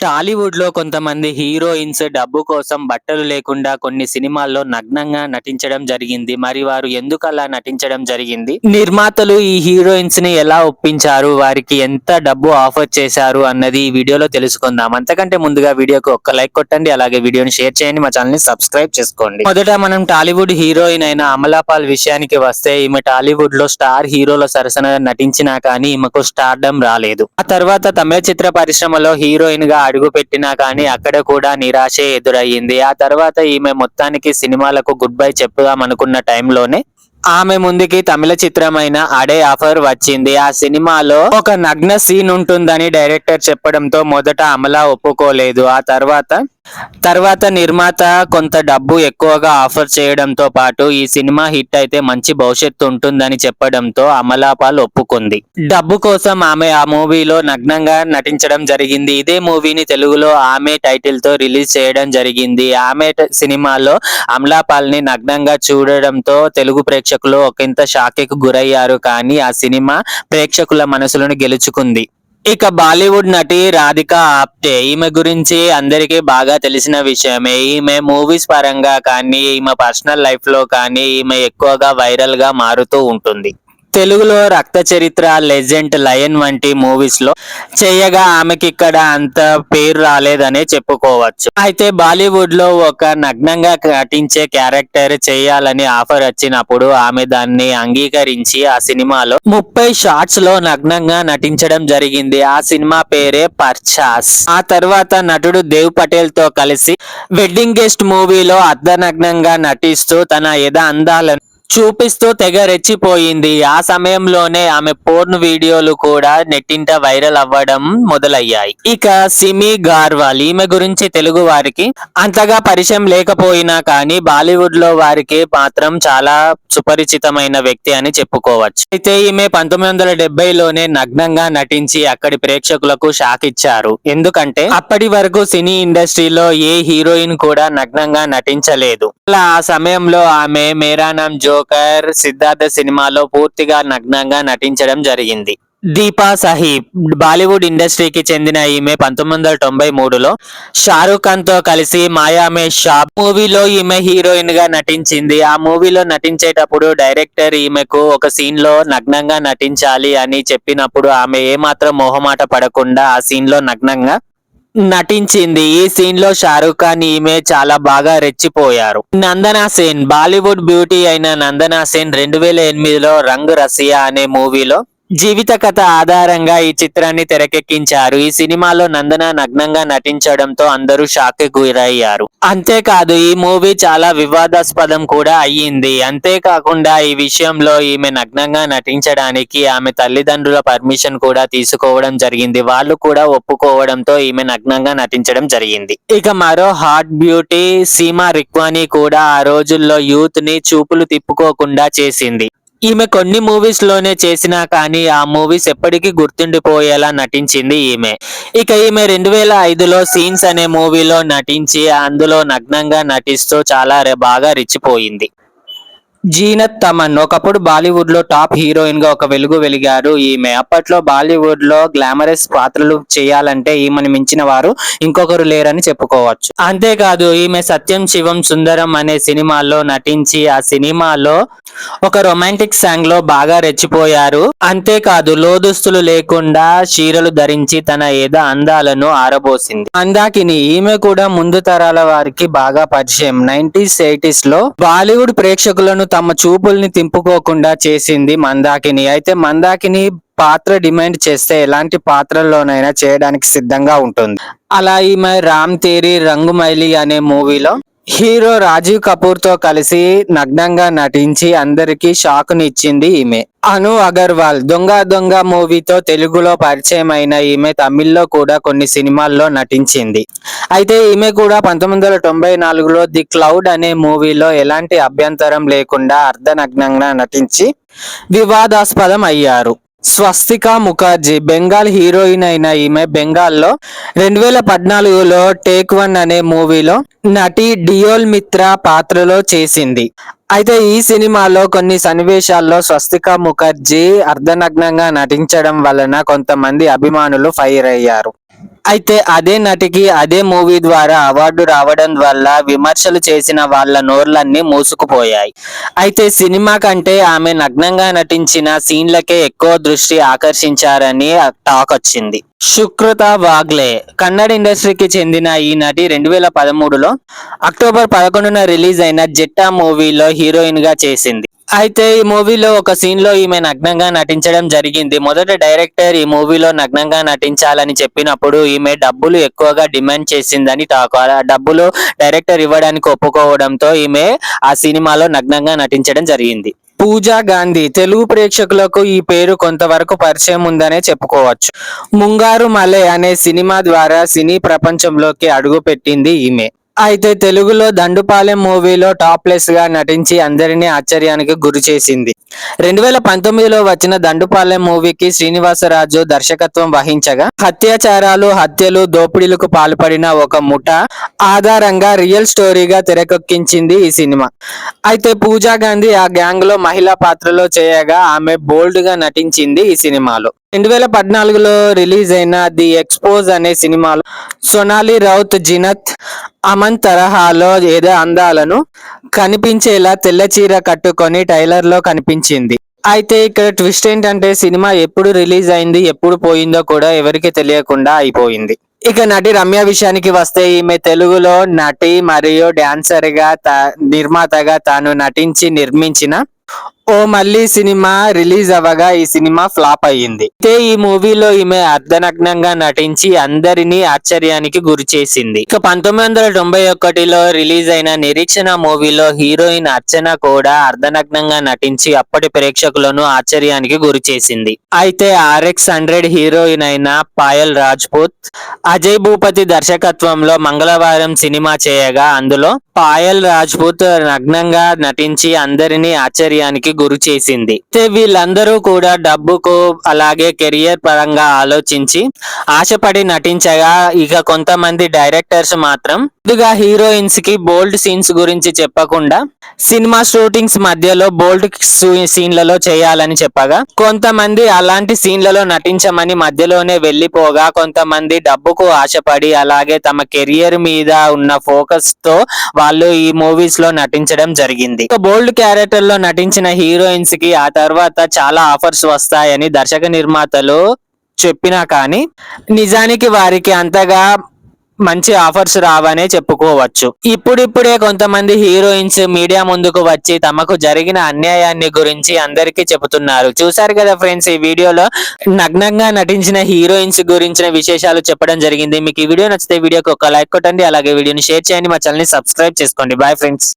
టాలీవుడ్ లో కొంతమంది హీరోయిన్స్ డబ్బు కోసం బట్టలు లేకుండా కొన్ని సినిమాల్లో నగ్నంగా నటించడం జరిగింది. మరి వారు ఎందుకు అలా నటించడం జరిగింది, నిర్మాతలు ఈ హీరోయిన్స్ ని ఎలా ఒప్పించారు, వారికి ఎంత డబ్బు ఆఫర్ చేశారు అన్నది ఈ వీడియోలో తెలుసుకుందాం. అంతకంటే ముందుగా వీడియోకి ఒక్క లైక్ కొట్టండి, అలాగే వీడియోని షేర్ చేయండి, మా ఛానల్ ని సబ్స్క్రైబ్ చేసుకోండి. మొదట మనం టాలీవుడ్ హీరోయిన్ అయిన అమలాపాల్ విషయానికి వస్తే, ఈమె టాలీవుడ్ లో స్టార్ హీరోల సరసన నటించినా కానీ ఈమెకు స్టార్డమ్ రాలేదు. ఆ తర్వాత తమిళ చిత్ర పరిశ్రమలో హీరోయిన్ గా అడుగు పెట్టినా కానీ అక్కడ కూడా నిరాశే ఎదురయ్యింది. ఆ తర్వాత ఈమె మొత్తానికి సినిమాలకు గుడ్ బై చెప్పుదాం అనుకున్న టైంలోనే ఆమె ముందుకి తమిళ చిత్రమైన అడే ఆఫర్ వచ్చింది. ఆ సినిమాలో ఒక నగ్న సీన్ ఉంటుందని డైరెక్టర్ చెప్పడంతో మొదట అమల ఒప్పుకోలేదు. ఆ తర్వాత నిర్మాత కొంత డబ్బు ఎక్కువగా ఆఫర్ చేయడంతో పాటు ఈ సినిమా హిట్ అయితే మంచి భవిష్యత్తు ఉంటుందని చెప్పడంతో అమలాపాల్ ఒప్పుకుంది. డబ్బు కోసం ఆమె ఆ మూవీలో నగ్నంగా నటించడం జరిగింది. ఇదే మూవీని తెలుగులో ఆమె టైటిల్ తో రిలీజ్ చేయడం జరిగింది. ఆమె సినిమాలో అమలాపాల్ ని నగ్నంగా చూడడంతో తెలుగు ప్రేక్షకులు ఒకంత షాక్ కి గురయ్యారు. కానీ ఆ సినిమా ప్రేక్షకుల మనసులను గెలుచుకుంది. ఇక బాలీవుడ్ నటి రాధికా ఆప్టే, ఈమె గురించి అందరికీ బాగా తెలిసిన విషయమే. ఈమె మూవీస్ పరంగా కానీ ఈమె పర్సనల్ లైఫ్ లో కానీ ఈమె ఎక్కువగా వైరల్ గా మారుతూ ఉంటుంది. తెలుగులో రక్త చరిత్ర, లెజెండ్, లయన్ వంటి మూవీస్ లో చేయగా ఆమెకి ఇక్కడ అంత పేరు రాలేదనే చెప్పుకోవచ్చు. అయితే బాలీవుడ్ లో ఒక నగ్నంగా నటించే క్యారెక్టర్ చేయాలని ఆఫర్ వచ్చినప్పుడు ఆమె దాన్ని అంగీకరించి ఆ సినిమాలో 30 షాట్స్ లో నగ్నంగా నటించడం జరిగింది. ఆ సినిమా పేరే పర్చాస్. ఆ తర్వాత నటుడు దేవ్ పటేల్ తో కలిసి వెడ్డింగ్ గెస్ట్ మూవీలో అర్ధనగ్నంగా నటిస్తూ తన అందాలను చూపిస్తూ తెగ రెచ్చిపోయింది. ఆ సమయంలోనే ఆమె పోర్న్ వీడియోలు కూడా నెట్టింట వైరల్ అవ్వడం మొదలయ్యాయి. ఇక సిమి గార్వాల్, ఈమె గురించి తెలుగు వారికి అంతగా పరిచయం లేకపోయినా కానీ బాలీవుడ్ లో వారికి మాత్రం చాలా సుపరిచితమైన వ్యక్తి అని చెప్పుకోవచ్చు. అయితే ఈమె 1970లోనే నగ్నంగా నటించి అక్కడి ప్రేక్షకులకు షాక్ ఇచ్చారు. ఎందుకంటే అప్పటి వరకు సినీ ఇండస్ట్రీలో ఏ హీరోయిన్ కూడా నగ్నంగా నటించలేదు. అలా ఆ సమయంలో ఆమె మేరా నామ్ జోకర్, సిద్ధార్థ సినిమాలో పూర్తిగా నగ్నంగా నటించడం జరిగింది. దీపా సాహిబ్, బాలీవుడ్ ఇండస్ట్రీకి చెందిన ఈమె 1993లో షారూక్ ఖాన్ తో కలిసి మాయా మే షాబ్ మూవీలో ఈమె హీరోయిన్ గా నటించింది. ఆ మూవీలో నటించేటప్పుడు డైరెక్టర్ ఈమెకు ఒక సీన్ లో నగ్నంగా నటించాలి అని చెప్పినప్పుడు ఆమె ఏమాత్రం మొహమాట పడకుండా ఆ సీన్ లో నగ్నంగా నటించింది. ఈ సీన్ లో షారూక్ ఖాన్, ఈమె చాలా బాగా రెచ్చిపోయారు. నందనా సేన్, బాలీవుడ్ బ్యూటీ అయిన నందనా సేన్ 2008లో రంగ్ రసియా అనే మూవీలో జీవిత కథ ఆధారంగా ఈ చిత్రాన్ని తెరకెక్కించారు. ఈ సినిమాలో నందన నగ్నంగా నటించడంతో అందరూ షాక్ కి గురయ్యారు. అంతేకాదు ఈ మూవీ చాలా వివాదాస్పదం కూడా అయ్యింది. అంతేకాకుండా ఈ విషయంలో ఈమె నగ్నంగా నటించడానికి ఆమె తల్లిదండ్రుల పర్మిషన్ కూడా తీసుకోవడం జరిగింది. వాళ్ళు కూడా ఒప్పుకోవడంతో ఈమె నగ్నంగా నటించడం జరిగింది. ఇక మరో హాట్ బ్యూటీ సీమా రిక్వానీ కూడా ఆ రోజుల్లో యూత్ ని చూపులు తిప్పుకోకుండా చేసింది. ఈమె కొన్ని మూవీస్ లోనే చేసినా కానీ ఆ మూవీస్ ఎప్పటికీ గుర్తుండిపోయేలా నటించింది ఈమె. ఇక ఈమె 2005లో సీన్స్ అనే మూవీలో నటించి అందులో నగ్నంగా నటిస్తూ చాలా బాగా రెచ్చిపోయింది. జీనత్ తమన్, ఒకప్పుడు బాలీవుడ్ లో టాప్ హీరోయిన్ గా ఒక వెలుగు వెలిగారు ఈమె. అప్పట్లో బాలీవుడ్ లో గ్లామరస్ పాత్రలు చేయాలంటే ఈమెను మించిన వారు ఇంకొకరు లేరని చెప్పుకోవచ్చు. అంతేకాదు ఈమె సత్యం శివం సుందరం అనే సినిమాలో నటించి ఆ సినిమాలో ఒక రొమాంటిక్ సాంగ్ లో బాగా రెచ్చిపోయారు. అంతేకాదు లోదుస్తులు లేకుండా చీరలు ధరించి తన అందాలను ఆరబోసింది. మందాకిని, ఈమె కూడా ముందు తరాల వారికి బాగా పరిచయం. 90s 80s లో బాలీవుడ్ ప్రేక్షకులను తమ చూపుల్ని తింపుకోకుండా చేసింది మందాకిని. అయితే మందాకిని పాత్ర డిమాండ్ చేస్తే ఎలాంటి పాత్రల్లోనైనా చేయడానికి సిద్ధంగా ఉంటుంది. అలా ఈమె రామ్ తేరీ రంగుమైలి అనే మూవీలో హీరో రాజీవ్ కపూర్ తో కలిసి నగ్నంగా నటించి అందరికి షాక్ నిచ్చింది ఈమె. అను అగర్వాల్, దొంగ దొంగ మూవీతో తెలుగులో పరిచయం అయిన ఈమె తమిళ్లో కూడా కొన్ని సినిమాల్లో నటించింది. అయితే ఈమె కూడా 1994లో ది క్లౌడ్ అనే మూవీలో ఎలాంటి అభ్యంతరం లేకుండా అర్ధనగ్నంగా నటించి వివాదాస్పదం అయ్యారు. స్వస్తికా ముఖర్జీ, బెంగాల్ హీరోయిన్ అయిన ఈమె బెంగాల్లో 2014లో టేక్ వన్ అనే మూవీలో నటి డియోల్ మిత్రా పాత్రలో చేసింది. అయితే ఈ సినిమాలో కొన్ని సన్నివేశాల్లో స్వస్తికా ముఖర్జీ అర్ధనగ్నంగా నటించడం వలన కొంతమంది అభిమానులు ఫైర్ అయ్యారు. అయితే అదే నటికి అదే మూవీ ద్వారా అవార్డు రావడం వల్ల విమర్శలు చేసిన వాళ్ళ నోర్లన్నీ మూసుకుపోయాయి. అయితే సినిమా కంటే ఆమె నగ్నంగా నటించిన సీన్లకే ఎక్కువ దృష్టి ఆకర్షించారని టాక్ వచ్చింది. సుకృత వాగ్లే కన్నడ ఇండస్ట్రీకి చెందిన ఈ నటి 2013లో అక్టోబర్ 11న రిలీజ్ అయిన జట్టా మూవీలో హీరోయిన్ గా చేసింది. అయితే ఈ మూవీలో ఒక సీన్ లో ఈమె నగ్నంగా నటించడం జరిగింది. మొదట డైరెక్టర్ ఈ మూవీలో నగ్నంగా నటించాలని చెప్పినప్పుడు ఈమె డబ్బులు ఎక్కువగా డిమాండ్ చేసిందని టాక్. ఆ డబ్బులు డైరెక్టర్ ఇవ్వడానికి ఒప్పుకోవడంతో ఈమె ఆ సినిమాలో నగ్నంగా నటించడం జరిగింది. పూజా గాంధీ తెలుగు ప్రేక్షకులకు ఈ పేరు కొంతవరకు పరిచయం ఉందనే చెప్పుకోవచ్చు. ముంగారు మలై అనే సినిమా ద్వారా సినీ ప్రపంచంలోకి అడుగుపెట్టింది ఈమె. అయితే తెలుగులో దండుపాలెం మూవీలో టాప్లెస్ గా నటించి అందరినీ ఆశ్చర్యానికి గురి చేసింది. 2019లో వచ్చిన దండుపాలెం మూవీకి శ్రీనివాసరాజు దర్శకత్వం వహించగా అత్యాచారాలు, హత్యలు, దోపిడీలకు పాల్పడిన ఒక ముఠా ఆధారంగా రియల్ స్టోరీగా తెరకెక్కించింది ఈ సినిమా. అయితే పూజా గాంధీ ఆ గ్యాంగ్ లో మహిళా పాత్రలో చేయగా ఆమె బోల్డ్ గా నటించింది ఈ సినిమాలో. 2014లో రిలీజ్ అయిన ది ఎక్స్పోజ్ అనే సినిమాలో సోనాలి రౌత్, జినత్ అమన్ తరహాలో ఏదో అందాలను కనిపించేలా తెల్ల చీర కట్టుకొని ట్రైలర్ లో కనిపించింది. అయితే ఇక్కడ ట్విస్ట్ ఏంటంటే సినిమా ఎప్పుడు రిలీజ్ అయింది, ఎప్పుడు పోయిందో కూడా ఎవరికి తెలియకుండా అయిపోయింది. ఇక నటి రమ్య విషయానికి వస్తే ఈమె తెలుగులో నటి మరియు డాన్సర్ గా నిర్మాతగా తాను నటించి నిర్మించిన ఓ మళ్ళీ సినిమా రిలీజ్ అవ్వగా ఈ సినిమా ఫ్లాప్ అయ్యింది. అయితే ఈ మూవీలో ఈమె అర్ధనగ్నంగా నటించి అందరినీ ఆశ్చర్యానికి గురి చేసింది. ఇక 1991లో రిలీజ్ అయిన నిరీక్షణ మూవీలో హీరోయిన్ అర్చన కూడా అర్ధనగ్నంగా నటించి అప్పటి ప్రేక్షకులను ఆశ్చర్యానికి గురి చేసింది. అయితే RX-100 హీరోయిన్ అయిన పాయల్ రాజ్పూత్ అజయ్ భూపతి దర్శకత్వంలో మంగళవారం సినిమా చేయగా అందులో పాయల్ రాజ్పూత్ నగ్నంగా నటించి అందరినీ ఆశ్చర్యానికి గురి చేసింది. వీళ్ళందరూ కూడా డబ్బుకు అలాగే కెరియర్ పరంగా ఆలోచించి ఆశపడి నటించగా ఇక కొంతమంది డైరెక్టర్స్ మాత్రం ముందుగా హీరోయిన్స్ కి బోల్డ్ సీన్స్ గురించి చెప్పకుండా సినిమా షూటింగ్స్ మధ్యలో బోల్డ్ సీన్లలో చేయాలని చెప్పగా కొంతమంది అలాంటి సీన్లలో నటించమని మధ్యలోనే వెళ్లిపోగా కొంతమంది డబ్బుకు ఆశపడి అలాగే తమ కెరియర్ మీద ఉన్న ఫోకస్ తో వాళ్ళు ఈ మూవీస్ లో నటించడం జరిగింది. బోల్డ్ క్యారెక్టర్ లో నటించిన హీరోయిన్స్ కి ఆ తర్వాత చాలా ఆఫర్స్ వస్తాయని దర్శక నిర్మాతలు చెప్పినా కానీ నిజానికి వారికి అంతగా మంచి ఆఫర్స్ రావనే చెప్పుకోవచ్చు. ఇప్పుడిప్పుడే కొంతమంది హీరోయిన్స్ మీడియా ముందుకు వచ్చి తమకు జరిగిన అన్యాయాన్ని గురించి అందరికీ చెబుతున్నారు. చూసారు కదా ఫ్రెండ్స్, ఈ వీడియోలో నగ్నంగా నటించిన హీరోయిన్స్ గురించిన విశేషాలు చెప్పడం జరిగింది. మీకు ఈ వీడియో నచ్చితే వీడియోకి ఒక లైక్ కొట్టండి, అలాగే వీడియోని షేర్ చేయండి, మా ఛానల్ ని సబ్స్క్రైబ్ చేసుకోండి. Bye friends.